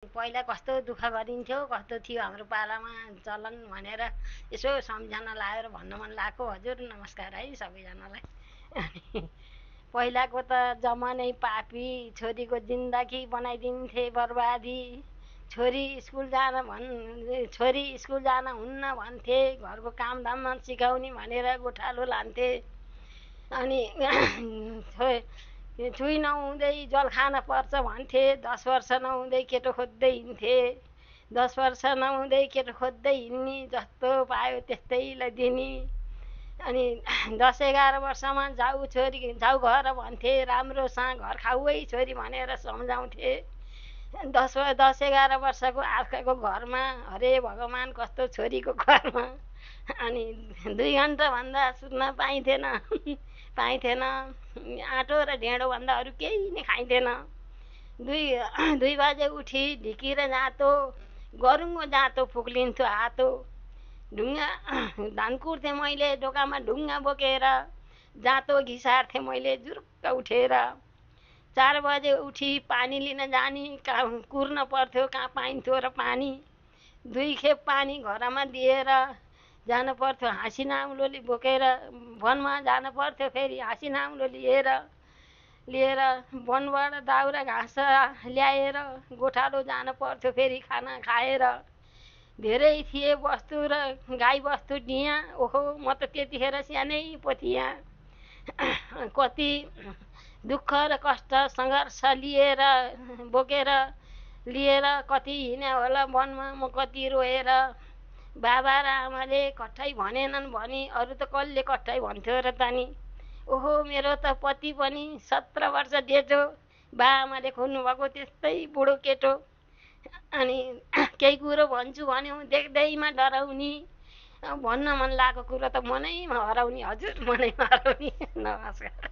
पहिला कस्तो दुःख गरिन्थ्यो, कस्तो थियो हाम्रो पालामा चलन भनेर यसो सम्झना लाएर भन्न मन लागेको। हजुर नमस्कार है सबैजनालाई। अनि पहिलाको त जमानै पापी, छोरीको जिन्दगी बनाइदिन्थे बर्बादी। छोरी स्कुल जान हुन्न भन्थे, घरको कामधाम सिकाउने भनेर गोठालो लान्थे। अनि छुई नहुँदै जल खान पर्छ भन्थे। 10 वर्ष नहुँदै केटो खोज्दै हिँड्थे। 10 वर्ष नहुँदै केटो खोज्दै हिँड्ने, जस्तो पायो त्यस्तैलाई दिने। अनि 10-11 वर्षमा जाऊ घर भन्थे। राम्रोसँग घर खाऊ है छोरी भनेर सम्झाउँथे। 10-11 वर्षको आर्काको घरमा, हरे भगवान् कस्तो छोरीको घरमा। अनि 2 घन्टाभन्दा सुत्न पाइँथेन। आँटो र ढेँडोभन्दा अरू केही नै खाइँथेन। 2 बजे उठी ढिकी र जाँतो, गरुङको जाँतो फुक्लिन्थ्यो हातो। ढुङ्गा धान कुट्थेँ मैले ढोकामा ढुङ्गा बोकेर, जाँतो घिसार्थेँ मैले जुरुक्क उठेर। 4 बजे उठी पानी लिन जाने, कुर्न पर्थ्यो कहाँ पाइन्थ्यो र पानी। 2 खेप पानी घरमा दिएर जानु पर्थ्यो हाँसिना औलोली बोकेर। वनमा जानु पर्थ्यो फेरि हाँसिना औलो लिएर वनबाट दाउरा घाँस ल्याएर गोठालो जानु पर्थ्यो फेरि खाना खाएर। धेरै थिए वस्तु र गाई बस्तु डिया, ओहो म त त्यतिखेर सानै पो थिएँ। कति दुःख र कष्ट सङ्घर्ष बोकेर कति हिँडे होला वनमा म, कति रोएर। बाबा र आमाले कठै भनेनन् भनी, अरू त कसले कठै भन्थ्यो र तानी। ओहो मेरो त पति पनि 17 वर्ष जेठो, बा आमाले खोज्नु भएको त्यस्तै बुढो केटो। अनि केही कुरो भन्छु भन्यो देख्दैमा डराउने। भन्न मन लागेको कुरो त मनैमा हराउने। हजुर मनैमा हराउने। नमस्कार।